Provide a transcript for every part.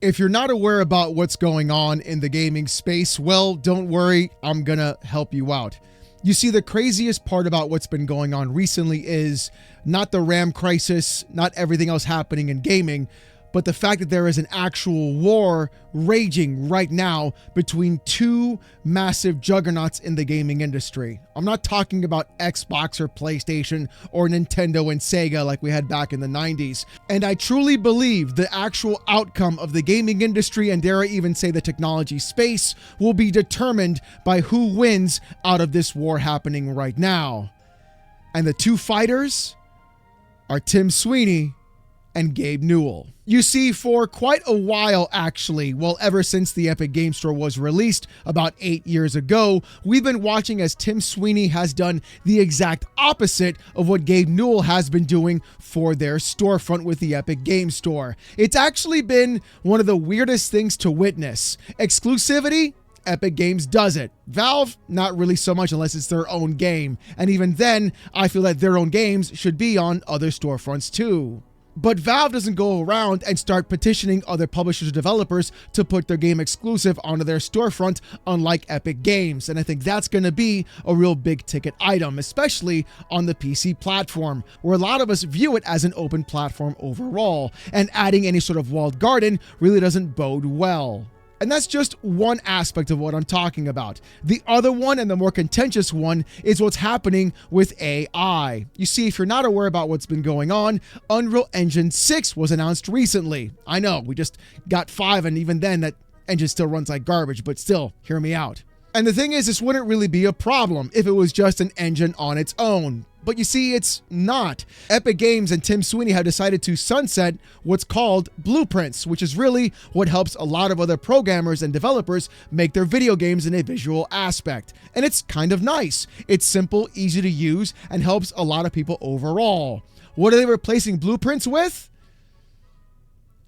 If you're not aware about what's going on in the gaming space, well, don't worry, I'm gonna help you out. You see, the craziest part about what's been going on recently is not the RAM crisis, not everything else happening in gaming, but the fact that there is an actual war raging right now between two massive juggernauts in the gaming industry. I'm not talking about Xbox or PlayStation or Nintendo and Sega like we had back in the 90s. And I truly believe the actual outcome of the gaming industry, and dare I even say the technology space, will be determined by who wins out of this war happening right now. And the two fighters are Tim Sweeney and Gabe Newell. You see, for quite a while actually, well, ever since the Epic Game Store was released about 8 years ago, we've been watching as Tim Sweeney has done the exact opposite of what Gabe Newell has been doing for their storefront with the Epic Game Store. It's actually been one of the weirdest things to witness. Exclusivity? Epic Games does it. Valve, not really so much unless it's their own game. And even then, I feel that their own games should be on other storefronts too. But Valve doesn't go around and start petitioning other publishers or developers to put their game exclusive onto their storefront, unlike Epic Games. And I think that's going to be a real big ticket item, especially on the PC platform, where a lot of us view it as an open platform overall, and adding any sort of walled garden really doesn't bode well. And that's just one aspect of what I'm talking about. The other one, and the more contentious one, is what's happening with AI. You see, if you're not aware about what's been going on, Unreal Engine 6 was announced recently. I know, we just got 5, and even then, that engine still runs like garbage, but still, hear me out. And the thing is, this wouldn't really be a problem if it was just an engine on its own. But you see, it's not. Epic Games and Tim Sweeney have decided to sunset what's called blueprints, which is really what helps a lot of other programmers and developers make their video games in a visual aspect. And it's kind of nice. It's simple, easy to use, and helps a lot of people overall. What are they replacing blueprints with?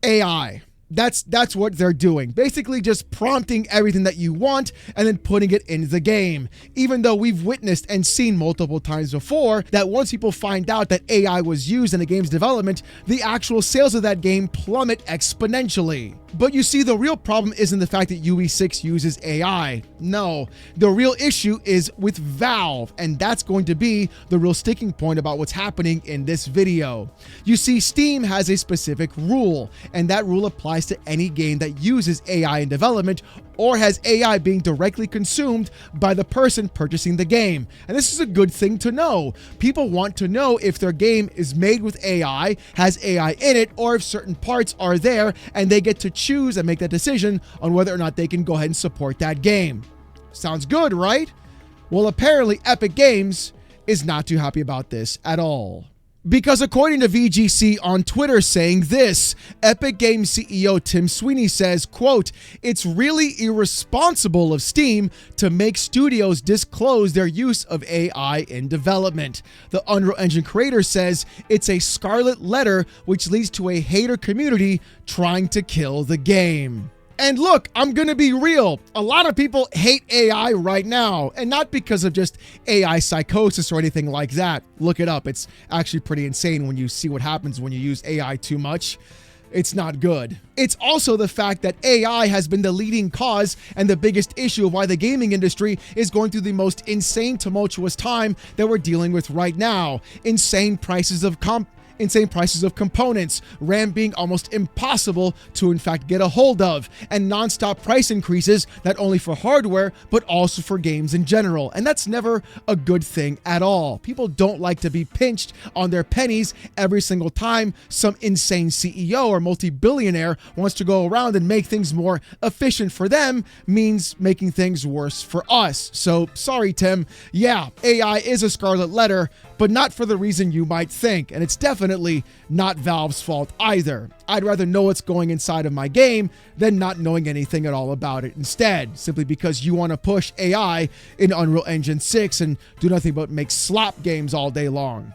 AI. That's what they're doing. Basically just prompting everything that you want and then putting it into the game. Even though we've witnessed and seen multiple times before that once people find out that AI was used in a game's development, the actual sales of that game plummet exponentially. But you see, the real problem isn't the fact that UE6 uses AI. No, the real issue is with Valve, and that's going to be the real sticking point about what's happening in this video. You see, Steam has a specific rule, and that rule applies to any game that uses AI in development or has AI being directly consumed by the person purchasing the game. And this is a good thing to know. People want to know if their game is made with AI, has AI in it, or if certain parts are there, and they get to choose and make that decision on whether or not they can go ahead and support that game. Sounds good, right? Well, apparently Epic Games is not too happy about this at all. Because according to VGC on Twitter saying this, Epic Games CEO Tim Sweeney says, quote, "It's really irresponsible of Steam to make studios disclose their use of AI in development." The Unreal Engine creator says it's a scarlet letter which leads to a hater community trying to kill the game. And look, I'm gonna be real. A lot of people hate AI right now, and not because of just AI psychosis or anything like that. Look it up. It's actually pretty insane when you see what happens when you use AI too much. It's not good. It's also the fact that AI has been the leading cause and the biggest issue of why the gaming industry is going through the most insane, tumultuous time that we're dealing with right now. Insane prices of components, RAM being almost impossible to in fact get a hold of, and non-stop price increases not only for hardware but also for games in general. And that's never a good thing at all. People don't like to be pinched on their pennies every single time some insane CEO or multi-billionaire wants to go around and make things more efficient for them means making things worse for us. So sorry, Tim. Yeah, AI is a scarlet letter, but not for the reason you might think. And it's definitely not Valve's fault either. I'd rather know what's going inside of my game than not knowing anything at all about it instead, simply because you want to push AI in Unreal Engine 6 and do nothing but make slop games all day long.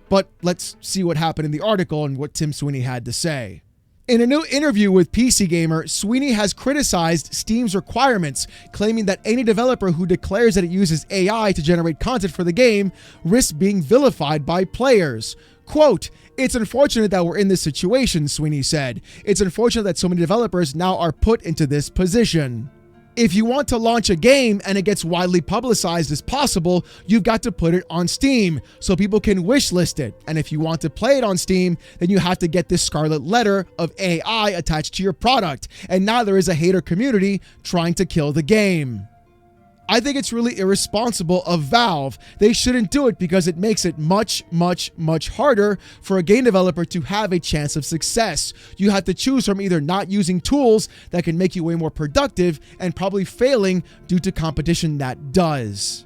But let's see what happened in the article and what Tim Sweeney had to say. In a new interview with PC Gamer, Sweeney has criticized Steam's requirements, claiming that any developer who declares that it uses AI to generate content for the game risks being vilified by players. Quote, It's unfortunate that we're in this situation, Sweeney said. It's unfortunate that so many developers now are put into this position. If you want to launch a game and it gets widely publicized as possible, you've got to put it on Steam so people can wishlist it. And if you want to play it on Steam, then you have to get this scarlet letter of AI attached to your product. And now there is a hater community trying to kill the game. I think it's really irresponsible of Valve. They shouldn't do it because it makes it much, much, much harder for a game developer to have a chance of success. You have to choose from either not using tools that can make you way more productive and probably failing due to competition that does.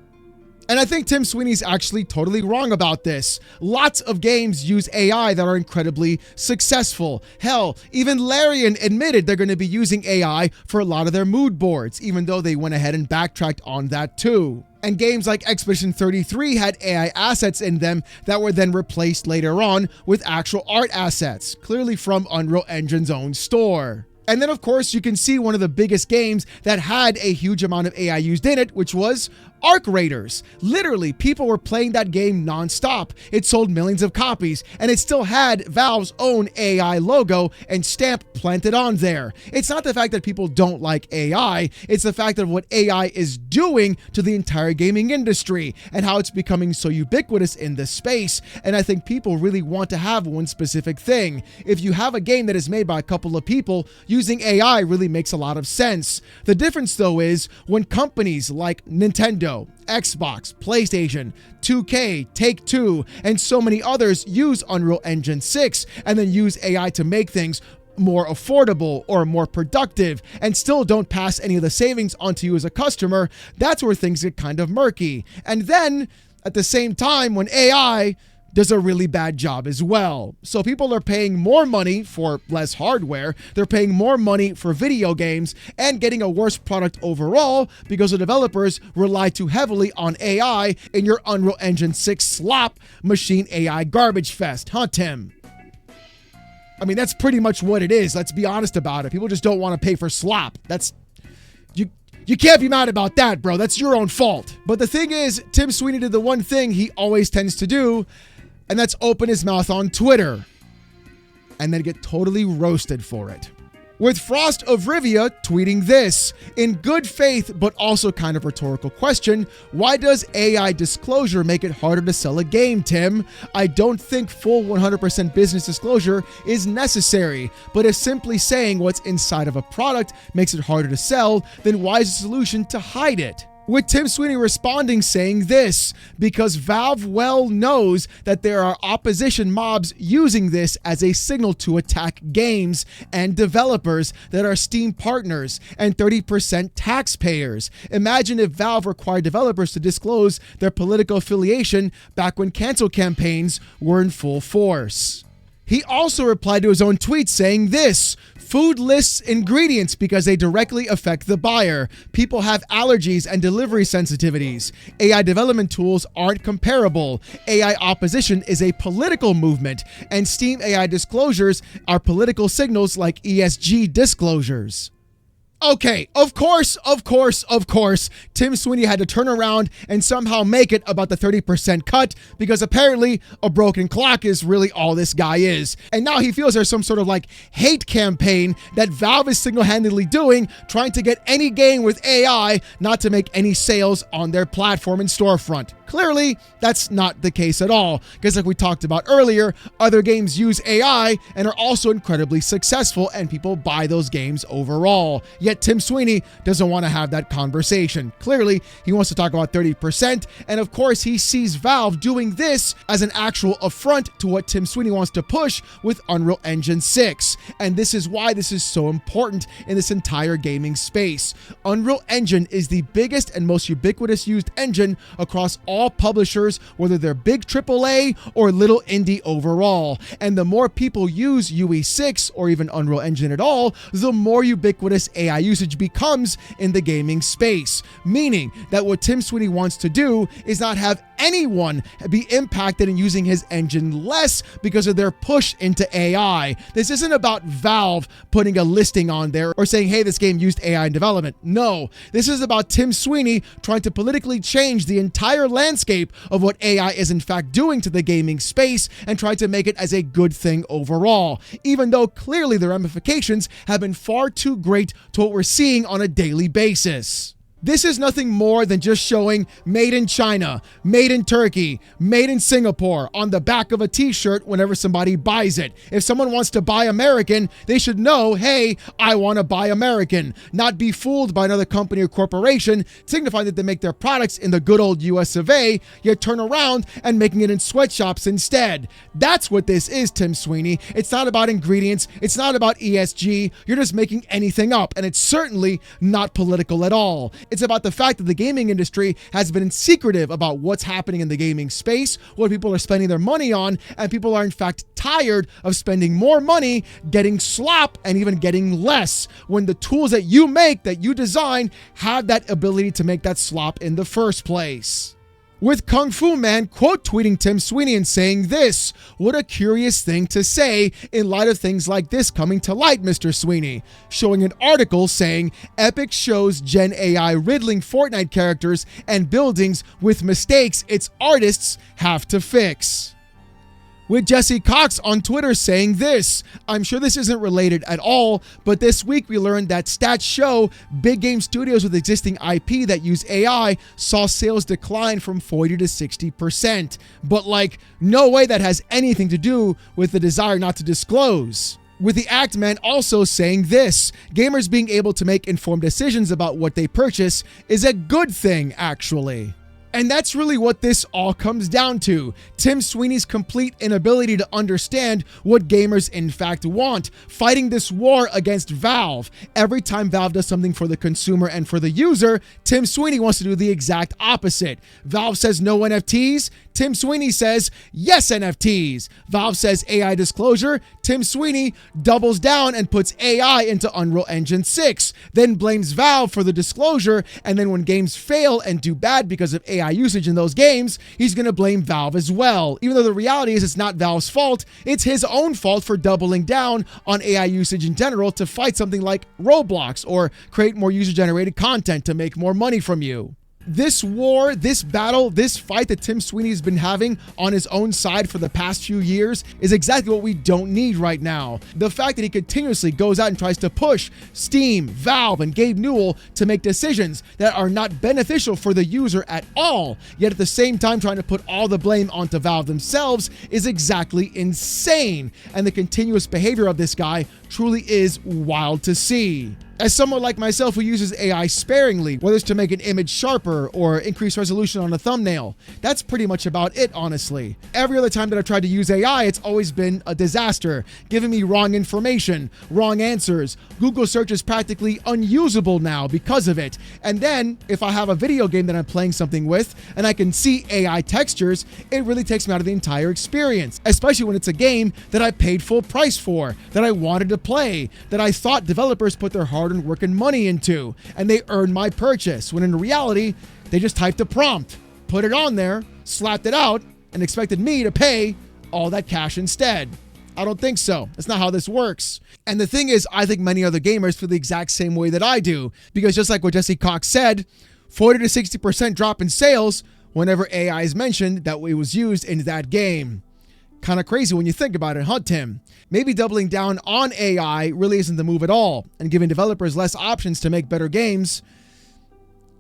And I think Tim Sweeney's actually totally wrong about this. Lots of games use AI that are incredibly successful. Hell, even Larian admitted they're going to be using AI for a lot of their mood boards, even though they went ahead and backtracked on that too. And games like Expedition 33 had AI assets in them that were then replaced later on with actual art assets, clearly from Unreal Engine's own store. And then, of course, you can see one of the biggest games that had a huge amount of AI used in it, which was Arc Raiders. Literally, people were playing that game nonstop. It sold millions of copies, and it still had Valve's own AI logo and stamp planted on there. It's not the fact that people don't like AI, it's the fact of what AI is doing to the entire gaming industry and how it's becoming so ubiquitous in this space. And I think people really want to have one specific thing. If you have a game that is made by a couple of people, using AI really makes a lot of sense. The difference, though, is when companies like Nintendo, Xbox, PlayStation, 2K, Take-Two, and so many others use Unreal Engine 6 and then use AI to make things more affordable or more productive and still don't pass any of the savings onto you as a customer, that's where things get kind of murky. And then at the same time, when AI does a really bad job as well. So people are paying more money for less hardware, they're paying more money for video games and getting a worse product overall because the developers rely too heavily on AI in your Unreal Engine 6 slop machine AI garbage fest, huh, Tim? I mean, that's pretty much what it is. Let's be honest about it. People just don't want to pay for slop. You can't be mad about that, bro. That's your own fault. But the thing is, Tim Sweeney did the one thing he always tends to do, and that's open his mouth on Twitter and then get totally roasted for it. With Frost of Rivia tweeting this, in good faith but also kind of rhetorical question, why does AI disclosure make it harder to sell a game, Tim? I don't think full 100% business disclosure is necessary, but if simply saying what's inside of a product makes it harder to sell, then why is the solution to hide it? With Tim Sweeney responding saying this, because Valve well knows that there are opposition mobs using this as a signal to attack games and developers that are Steam partners and 30% taxpayers. Imagine if Valve required developers to disclose their political affiliation back when cancel campaigns were in full force. He also replied to his own tweet saying this, food lists ingredients because they directly affect the buyer. People have allergies and delivery sensitivities. AI development tools aren't comparable. AI opposition is a political movement, and Steam AI disclosures are political signals like ESG disclosures. Okay, of course, Tim Sweeney had to turn around and somehow make it about the 30% cut because apparently a broken clock is really all this guy is. And now he feels there's some sort of like hate campaign that Valve is single-handedly doing, trying to get any game with AI not to make any sales on their platform and storefront. Clearly, that's not the case at all, because like we talked about earlier, other games use AI and are also incredibly successful and people buy those games overall. Yet Tim Sweeney doesn't want to have that conversation. Clearly, he wants to talk about 30%, and of course, he sees Valve doing this as an actual affront to what Tim Sweeney wants to push with Unreal Engine 6. And this is why this is so important in this entire gaming space. Unreal Engine is the biggest and most ubiquitous used engine across all publishers, whether they're big AAA or little indie overall. And the more people use UE6 or even Unreal Engine at all, the more ubiquitous AI usage becomes in the gaming space. Meaning that what Tim Sweeney wants to do is not have anyone be impacted in using his engine less because of their push into AI. This isn't about Valve putting a listing on there or saying, hey, this game used AI in development. No, this is about Tim Sweeney trying to politically change the entire landscape of what AI is in fact doing to the gaming space and try to make it as a good thing overall, even though clearly the ramifications have been far too great to what we're seeing on a daily basis. This is nothing more than just showing made in China, made in Turkey, made in Singapore on the back of a t-shirt whenever somebody buys it. If someone wants to buy American, they should know, hey, I want to buy American, not be fooled by another company or corporation signifying that they make their products in the good old US of A, yet turn around and making it in sweatshops instead. That's what this is, Tim Sweeney. It's not about ingredients. It's not about ESG. You're just making anything up, and it's certainly not political at all. It's about the fact that the gaming industry has been secretive about what's happening in the gaming space, what people are spending their money on, and people are in fact tired of spending more money, getting slop, and even getting less when the tools that you make, that you design, have that ability to make that slop in the first place. With Kung Fu Man quote tweeting Tim Sweeney and saying this, what a curious thing to say in light of things like this coming to light, Mr. Sweeney, showing an article saying Epic shows Gen AI riddling Fortnite characters and buildings with mistakes its artists have to fix. With Jesse Cox on Twitter saying this, I'm sure this isn't related at all, but this week we learned that stats show big game studios with existing IP that use AI saw sales decline from 40 to 60%. But like, no way that has anything to do with the desire not to disclose. With the Act Man also saying this, gamers being able to make informed decisions about what they purchase is a good thing, actually. And that's really what this all comes down to. Tim Sweeney's complete inability to understand what gamers in fact want, fighting this war against Valve. Every time Valve does something for the consumer and for the user, Tim Sweeney wants to do the exact opposite. Valve says no NFTs, Tim Sweeney says yes NFTs. Valve says AI disclosure, Tim Sweeney doubles down and puts AI into Unreal Engine 6, then blames Valve for the disclosure, and then when games fail and do bad because of AI usage in those games, he's going to blame Valve as well. Even though the reality is it's not Valve's fault, it's his own fault for doubling down on AI usage in general to fight something like Roblox or create more user-generated content to make more money from you. This war, this battle, this fight that Tim Sweeney has been having on his own side for the past few years is exactly what we don't need right now. The fact that he continuously goes out and tries to push Steam, Valve, and Gabe Newell to make decisions that are not beneficial for the user at all, yet at the same time trying to put all the blame onto Valve themselves is exactly insane. And the continuous behavior of this guy truly is wild to see. As someone like myself who uses AI sparingly, whether it's to make an image sharper or increase resolution on a thumbnail, that's pretty much about it, honestly. Every other time that I've tried to use AI, it's always been a disaster, giving me wrong information, wrong answers. Google search is practically unusable now because of it. And then, if I have a video game that I'm playing something with and I can see AI textures, it really takes me out of the entire experience, especially when it's a game that I paid full price for, that I wanted to play, that I thought developers put their hard-earned work and money into, and they earned my purchase, when in reality, they just typed a prompt, put it on there, slapped it out, and expected me to pay all that cash instead. I don't think so. That's not how this works. And the thing is, I think many other gamers feel the exact same way that I do, because just like what Jesse Cox said, 40 to 60% drop in sales whenever AI is mentioned that it was used in that game. Kind of crazy when you think about it, huh, Tim? Maybe doubling down on AI really isn't the move at all, and giving developers less options to make better games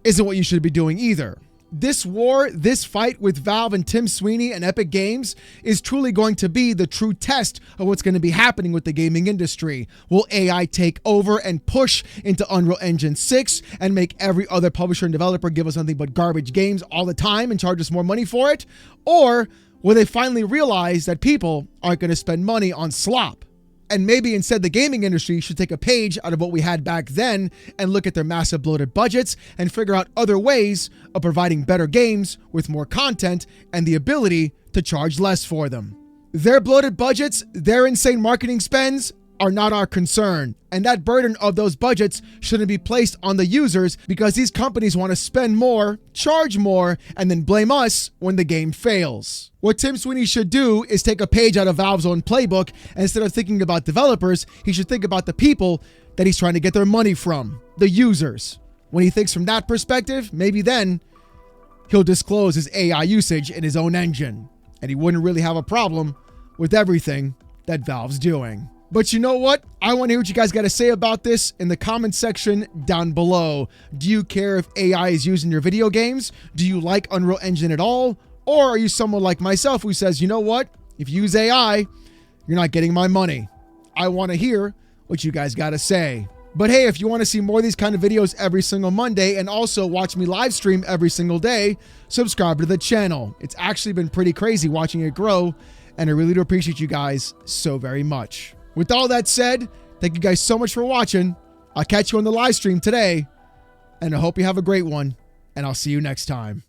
isn't what you should be doing either. This war, this fight with Valve and Tim Sweeney and Epic Games is truly going to be the true test of what's going to be happening with the gaming industry. Will AI take over and push into Unreal Engine 6 and make every other publisher and developer give us nothing but garbage games all the time and charge us more money for it? Or will they finally realize that people aren't going to spend money on slop? And maybe instead the gaming industry should take a page out of what we had back then and look at their massive bloated budgets and figure out other ways of providing better games with more content and the ability to charge less for them. Their bloated budgets, their insane marketing spends, are not our concern. And that burden of those budgets shouldn't be placed on the users because these companies want to spend more, charge more, and then blame us when the game fails. What Tim Sweeney should do is take a page out of Valve's own playbook, and instead of thinking about developers, he should think about the people that he's trying to get their money from, the users. When he thinks from that perspective, maybe then he'll disclose his AI usage in his own engine, and he wouldn't really have a problem with everything that Valve's doing. But you know what? I want to hear what you guys got to say about this in the comment section down below. Do you care if AI is used in your video games? Do you like Unreal Engine at all? Or are you someone like myself who says, you know what? If you use AI, you're not getting my money. I want to hear what you guys got to say. But hey, if you want to see more of these kind of videos every single Monday and also watch me live stream every single day, subscribe to the channel. It's actually been pretty crazy watching it grow, and I really do appreciate you guys so very much. With all that said, thank you guys so much for watching. I'll catch you on the live stream today, and I hope you have a great one, and I'll see you next time.